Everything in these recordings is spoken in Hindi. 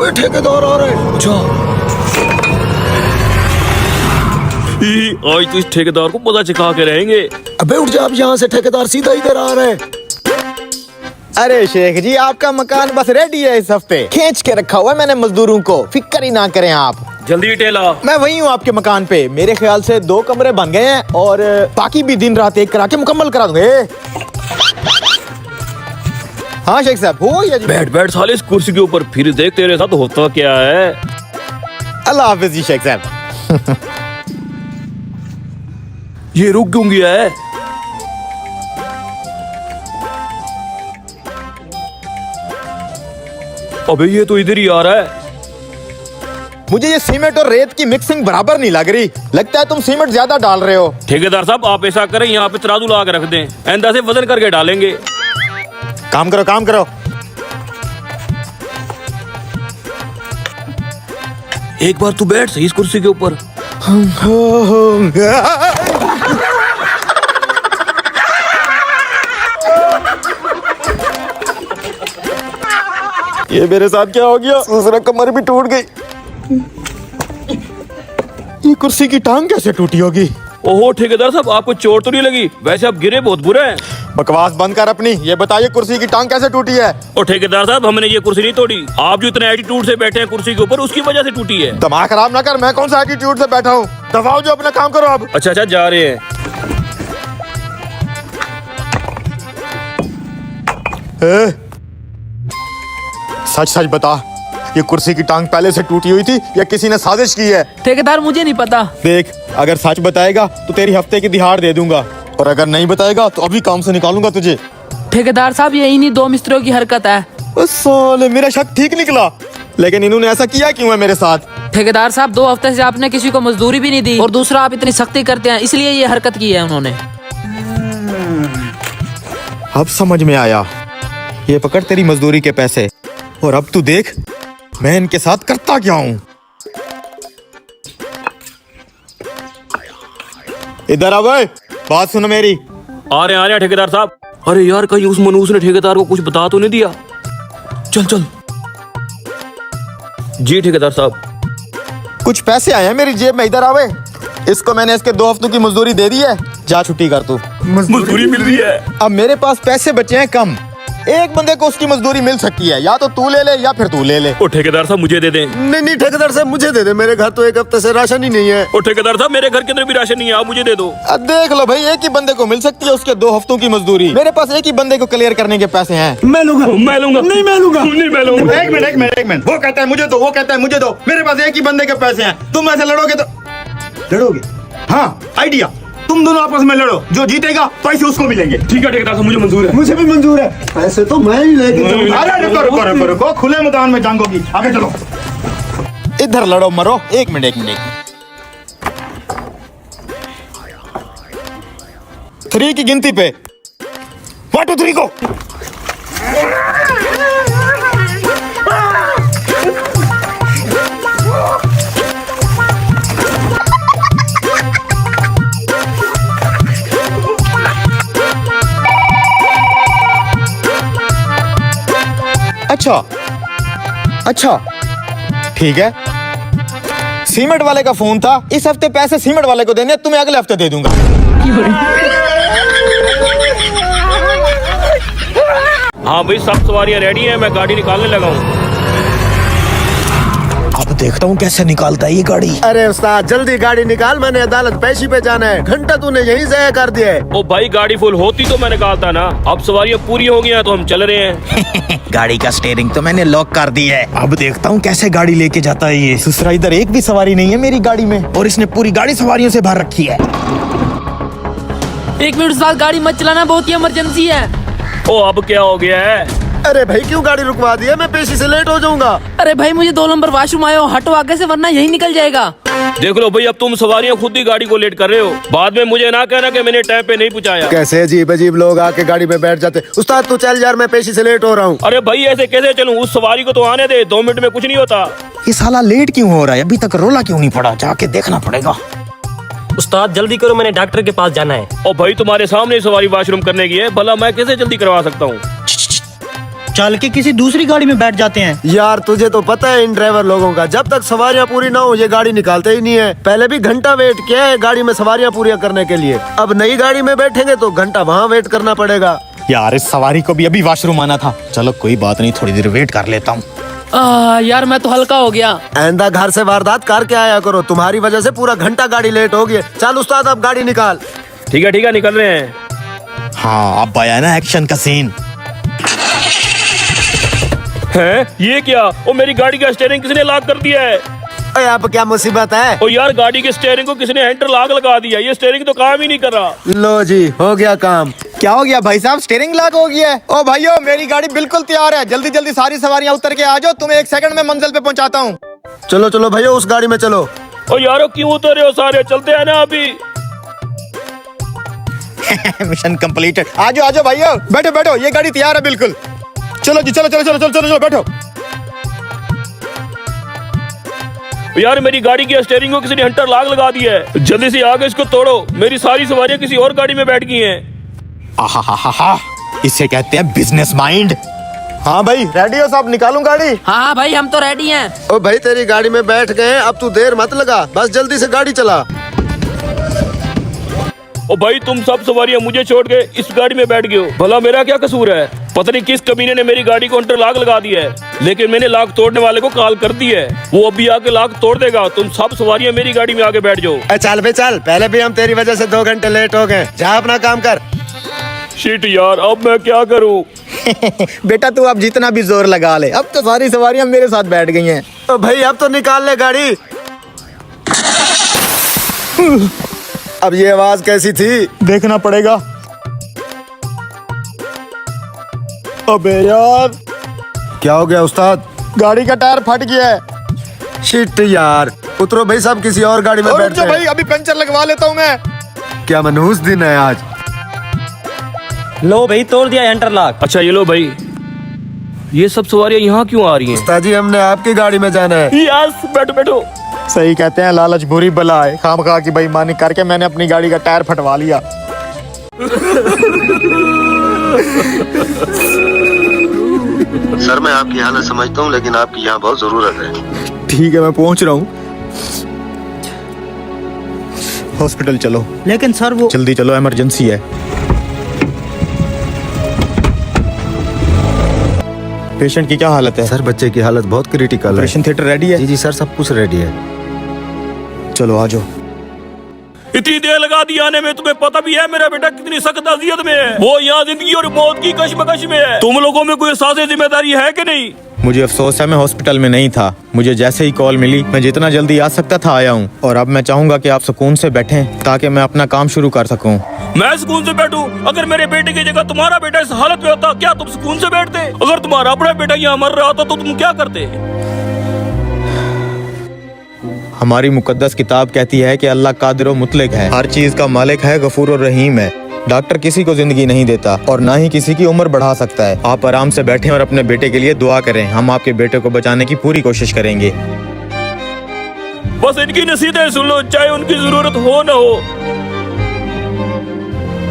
ओए ठेकेदार आ रहे। अच्छा आज तो इस ठेकेदार को पता चखा के रहेंगे। अबे उठ जा, अब यहाँ से ठेकेदार सीधा इधर आ रहे। अरे शेख जी, आपका मकान बस रेडी है। इस हफ्ते खींच के रखा हुआ है मैंने मजदूरों को, फिक्र ही ना करें आप। जल्दी टेला। मैं वही हूँ आपके मकान पे। मेरे ख्याल से 2 कमरे बन गए हैं और बाकी भी दिन रात एक करा के मुकम्मल करा दूंगे। हाँ शेख साहब, हो गया जी। बैठ बैठ साले इस कुर्सी के ऊपर, फिर देख तेरे साथ होता क्या है। अल्लाह हाफिज जी शेख साहब। ये रुक क्यों गया है? अबे ये तो इधर ही आ रहा है। मुझे ये सीमेंट और रेत की मिक्सिंग बराबर नहीं लग रही। लगता है तुम सीमेंट ज्यादा डाल रहे हो। ठेकेदार साहब आप ऐसा करें, यहाँ पे तराजू लगा के रख दें, ऐंदा से वजन करके डालेंगे। काम करो काम करो। एक बार तू बैठ सही इस कुर्सी के ऊपर। ये मेरे साथ क्या हो गया? दूसरा कमर भी टूट गई। ये कुर्सी की टांग कैसे टूटी होगी? ओहो ठेकेदार साहब, आपको चोट तो नहीं लगी? वैसे आप गिरे बहुत बुरे हैं। बकवास बंद कर अपनी। ये बताइए कुर्सी की टांग कैसे टूटी है? और ठेकेदार साहब, हमने ये कुर्सी नहीं तोड़ी, आप जो इतने एटीट्यूड से बैठे हैं कुर्सी के ऊपर, उसकी वजह से टूटी है। दिमाग खराब ना कर। मैं कौन सा एटीट्यूड से बैठा हूँ? दबाओ जो, अपना काम करो अब। अच्छा अच्छा, जा रहे हैं। सच सच बता, ये कुर्सी की टांग पहले से टूटी हुई थी या किसी ने साजिश की है? ठेकेदार मुझे नहीं पता। देख, अगर सच बताएगा तो तेरी हफ्ते की दिहाड़ दे दूंगा, और अगर नहीं बताएगा तो अभी काम से निकालूंगा तुझे। ठेकेदार साहब, ये इन्हीं 2 मिस्त्रियों की हरकत है। साले, मेरा शक ठीक निकला। लेकिन इन्होंने ऐसा किया क्यों है मेरे साथ? ठेकेदार साहब, 2 हफ्ते से आपने किसी को मजदूरी भी नहीं दी, और दूसरा आप इतनी सख्ती करते हैं, इसलिए ये हरकत की है उन्होंने। अब समझ में आया। ये पकड़ तेरी मजदूरी के पैसे, और अब तू देख मैं इनके साथ करता क्या हूँ। इधर आ भाई, बात सुनो मेरी। आ रहे हैं ठेकेदार साहब। अरे यार, कहीं उस मनूस ने ठेकेदार को कुछ बता तो नहीं दिया? चल चल। जी ठेकेदार साहब। कुछ पैसे आए हैं मेरी जेब में, इधर आवे। इसको मैंने इसके 2 हफ्तों की मजदूरी दे दी है। जा छुट्टी कर तू। मजदूरी मिल रही है। अब मेरे पास पैसे बचे हैं कम। एक बंदे को उसकी मजदूरी मिल सकती है, या तो तू ले ले या फिर तू ले ले। ओ ठेकेदार साहब, मुझे दे दें। नहीं नहीं ठेकेदार साहब, मुझे दे दे। मेरे घर तो 1 हफ्ते से राशन ही नहीं है। ओ ठेकेदार साहब, मेरे घर के अंदर भी राशन नहीं है, आप मुझे दे दो। अब देख लो भाई, एक ही बंदे को मिल सकती है उसके 2 हफ्तों की मजदूरी। मेरे पास एक ही बंदे को क्लियर करने के पैसे हैं। मैं लूंगा। मैं लूंगा। नहीं मैं लूंगा। नहीं मैं लूंगा। एक मिनट। वो कहता है मुझे दो, वो कहता है मुझे दो। मेरे पास एक ही बंदे के पैसे हैं। तुम ऐसे लड़ोगे तो लड़ोगे? हाँ, आइडिया। तुम दोनों आपस में लड़ो, जो जीतेगा पैसे उसको मिलेंगे। ठीक है ठेकेदार साहब, मुझे मंजूर है। मुझे भी मंजूर है। पैसे तो मैं ही लेके जाऊंगा। अरे रुको, खुले मैदान में जंग होगी। आगे चलो। इधर लड़ो मरो। एक मिनट। 3 की गिनती पे 1 2 3 को। अच्छा ठीक है। सीमेंट वाले का फोन था। इस हफ्ते पैसे सीमेंट वाले को देने, तुम्हें अगले हफ्ते दे दूंगा। हाँ भाई, सब सवारियां रेडी हैं, मैं गाड़ी निकालने लगा हूँ। अब देखता हूँ कैसे निकालता है ये गाड़ी। अरे उस्ताद, जल्दी गाड़ी निकाल, मैंने अदालत पेशी पे जाना है। घंटा तूने यही ज़ाया कर दिया है। ओ भाई, गाड़ी फुल होती तो मैं निकालता ना। अब सवारियां पूरी हो गई हैं तो हम चल रहे हैं। गाड़ी का स्टीयरिंग तो मैंने लॉक कर दिया है। अब देखता हूँ कैसे गाड़ी लेके जाता है ये। दूसरा, इधर एक भी सवारी नहीं है मेरी गाड़ी में, और इसने पूरी गाड़ी सवारियों से भर रखी है। 1 मिनट उस्ताद, गाड़ी मत चलाना, बहुत ही इमरजेंसी है। ओ अब क्या हो गया है? अरे भाई, क्यों गाड़ी रुकवा दिया? मैं पेशी से लेट हो जाऊंगा। अरे भाई, मुझे 2 नंबर वॉशरूम आए हो, हटो आगे से, वरना यही निकल जाएगा। देख लो भाई, अब तुम सवारियां खुद ही गाड़ी को लेट कर रहे हो। बाद में मुझे ना कहना कि मैंने टाइम पे नहीं पहुंचाया। कैसे अजीब अजीब लोग आके गाड़ी में बैठ जाते। उस्ताद तू चल यार, मैं पेशी से लेट हो रहा हूँ। अरे भाई, ऐसे कैसे चलूं? उस सवारी को तो आने दे, 2 मिनट में कुछ नहीं होता। ये साला लेट क्यों हो रहा है? अभी तक रोला क्यों नहीं पड़ा? जाके देखना पड़ेगा। उस्ताद जल्दी करो, मैंने डॉक्टर के पास जाना है। और भाई, तुम्हारे सामने सवारी वॉशरूम करने की है, भला मैं कैसे जल्दी करवा सकता हूँ? चल के किसी दूसरी गाड़ी में बैठ जाते हैं। यार तुझे तो पता है इन ड्राइवर लोगों का, जब तक सवारियां पूरी ना हो ये गाड़ी निकालते ही नहीं है। पहले भी घंटा वेट किया है गाड़ी में सवारियां पूरी करने के लिए, अब नई गाड़ी में बैठेंगे तो घंटा वहाँ वेट करना पड़ेगा। यार इस सवारी को भी अभी वॉशरूम आना था। चलो कोई बात नहीं, थोड़ी देर वेट कर लेता हूँ। यार मैं तो हल्का हो गया। आइंदा घर से वारदात करके आया करो, तुम्हारी वजह से पूरा घंटा गाड़ी लेट हो गई। चल उस्ताद अब गाड़ी निकाल। ठीक है निकल रहे हैं। हाँ अब आया ना एक्शन का सीन। हैं? ये क्या? ओ मेरी गाड़ी का स्टीयरिंग किसने लॉक कर दिया है? अरे अब क्या मुसीबत है? ओ यार गाड़ी के स्टीयरिंग को किसने हैंडल लॉक लगा दिया? ये स्टीयरिंग तो काम ही नहीं कर रहा। लो जी हो गया काम। क्या हो गया भाई साहब? स्टीयरिंग लॉक हो गया है। ओ भाइयों मेरी गाड़ी बिल्कुल तैयार है, जल्दी जल्दी सारी सवारियां उतर के आ जाओ, तुम्हें 1 सेकंड में मंजिल पे पहुंचाता हूँ। चलो चलो भैया उस गाड़ी में चलो। ओ यारो क्यों उतरे हो सारे? चलते हैं ना अभी। Mission completed. आ जाओ भाइयों, बैठो बैठो, ये गाड़ी तैयार है बिल्कुल। चलो जी चलो चलो चलो चलो चलो, चलो बैठो। यार मेरी गाड़ी की स्टीयरिंग को किसी ने हंटर लॉक लगा दिया है, जल्दी से आगे इसको तोड़ो। मेरी सारी सवारियां किसी और गाड़ी में बैठ गई हैं। आहा, इसे कहते हैं बिजनेस माइंड। हाँ भाई रेडी हो साहब, निकालूं गाड़ी? हाँ भाई हम तो रेडी हैं। ओ भाई तेरी गाड़ी में बैठ गए, अब तू देर मत लगा, बस जल्दी से गाड़ी चला। ओ भाई तुम सब सवारियां मुझे छोड़ के इस गाड़ी में बैठ गए हो, भला मेरा क्या कसूर है? पता नहीं किस कमीने ने मेरी गाड़ी को अंटर लॉक लगा दिया है, लेकिन मैंने लॉक तोड़ने वाले को कॉल कर दी है, वो अभी आके लॉक तोड़ देगा। तुम सब सवारियां मेरी गाड़ी में आके बैठ जाओ। चल बे चल, पहले भी हम तेरी वजह से 2 घंटे लेट हो गए, जा अपना काम कर। शिट यार अब मैं क्या करूं? बेटा तू अब जितना भी जोर लगा ले, अब तो सारी सवारियां मेरे साथ बैठ गई हैं। तो भाई अब तो निकाल ले गाड़ी। अब ये आवाज कैसी थी? देखना पड़ेगा। अबे यार क्या हो गया उस्ताद? गाड़ी का टायर फट गया है। शिट यार, उतरो भाई सब किसी और गाड़ी में और बैठते हैं। भाई अभी पंचर लगवा लेता हूँ मैं। क्या मनहूस दिन है आज। लो भाई तोड़ दिया एंटर लॉक। अच्छा ये लो भाई, ये सब सवारियां यहाँ क्यों आ रही हैं? उस्ताद जी हमने आपकी गाड़ी में जाना है। यस बैठो बैठो। सही कहते हैं लालच बुरी बला है, खामखा की बेईमानी करके मैंने अपनी गाड़ी का टायर फटवा लिया। सर मैं आपकी हालत समझता हूँ, लेकिन आपकी यहाँ बहुत जरूरत है। ठीक है मैं पहुंच रहा हूँ। हॉस्पिटल चलो। लेकिन सर वो जल्दी चलो, इमरजेंसी है। पेशेंट की क्या हालत है? सर बच्चे की हालत बहुत क्रिटिकल है। ऑपरेशन थिएटर रेडी है? जी सर सब कुछ रेडी है। चलो आ जाओ। इतनी देर लगा दी आने में, तुम्हें पता भी है मेरा बेटा कितनी सख्त अजियत में है। वो यहाँ जिंदगी और मौत की कश्मकश में है। तुम लोगों में कोई एहसास जिम्मेदारी है कि नहीं? मुझे अफसोस है मैं हॉस्पिटल में नहीं था। मुझे जैसे ही कॉल मिली मैं जितना जल्दी आ सकता था आया हूँ, और अब मैं चाहूंगा कि आप सुकून से बैठें ताकि मैं अपना काम शुरू कर सकूं। मैं सुकून से बैठूं? अगर मेरे बेटे की जगह तुम्हारा बेटा इस हालत में होता, क्या तुम सुकून से बैठते? अगर तुम्हारा अपना बेटा यहाँ मर रहा होता तो तुम क्या करते? हमारी मुकद्दस किताब कहती है कि अल्लाह कादिर और मुतलक है, हर चीज का मालिक है, गफूर और रहीम है। डॉक्टर किसी को जिंदगी नहीं देता और ना ही किसी की उम्र बढ़ा सकता है। आप आराम से बैठें और अपने बेटे के लिए दुआ करें। हम आपके बेटे को बचाने की पूरी कोशिश करेंगे। बस इनकी नसीहतें सुन लो, चाहे उनकी जरूरत हो न हो।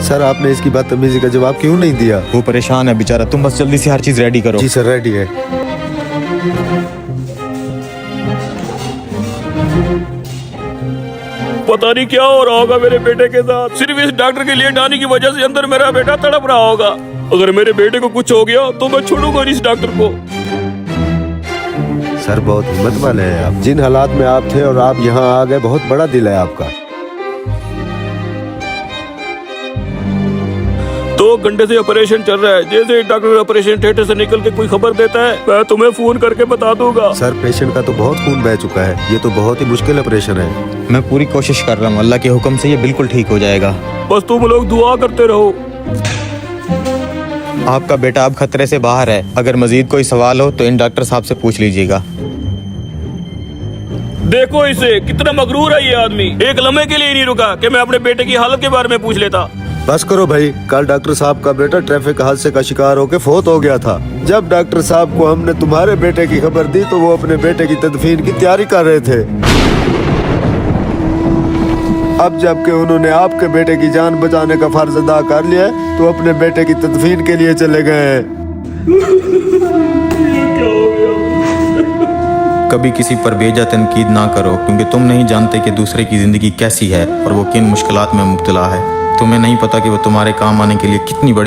सर आपने इसकी बदतमीजी का जवाब क्यों नहीं दिया? वो परेशान है बेचारा, तुम बस जल्दी से हर चीज रेडी करो। जी सर रेडी है। पता नहीं क्या हो रहा होगा मेरे बेटे के साथ। सिर्फ इस डॉक्टर के लिए आने की वजह से अंदर मेरा बेटा तड़प रहा होगा। अगर मेरे बेटे को कुछ हो गया तो मैं छोड़ूंगा नहीं इस डॉक्टर को। सर बहुत हिम्मत वाले हैं आप, जिन हालात में आप थे और आप यहाँ आ गए, बहुत बड़ा दिल है आपका। 2 घंटे से ऑपरेशन चल रहा है। जैसे ही डॉक्टर ऑपरेशन थिएटर से निकल के कोई खबर देता है, मैं तुम्हें फोन करके बता दूंगा। सर पेशेंट का तो बहुत खून बह चुका है, ये तो बहुत ही मुश्किल ऑपरेशन है। मैं पूरी कोशिश कर रहा हूँ, अल्लाह के हुक्म से ये बिल्कुल ठीक हो जाएगा। बस तुम लोग दुआ करते रहो। आपका बेटा अब खतरे से बाहर है। अगर मजीद कोई सवाल हो तो इन डॉक्टर साहब से पूछ लीजिएगा। देखो इसे, कितना मगरूर है ये आदमी। एक लम्हे के लिए ही नहीं रुका कि मैं अपने बेटे की हालत के बारे में पूछ लेता। बस करो भाई, कल डॉक्टर साहब का बेटा ट्रैफिक हादसे का शिकार होकर फोत हो गया था। जब डॉक्टर साहब को हमने तुम्हारे बेटे की खबर दी तो वो अपने बेटे की तदफीन की तैयारी कर रहे थे। अब जबकि उन्होंने आपके बेटे की जान बचाने का फर्ज अदा कर लिया है, तो अपने बेटे की तदफीन के लिए चले गए हैं। कभी किसी पर बेजा तनकीद ना करो, क्योंकि तुम नहीं जानते कि दूसरे की जिंदगी कैसी है और वो किन मुश्किलात में मुब्तला है। तुम्हें नहीं पता कि वो तुम्हारे काम आने के लिए कितनी बड़ी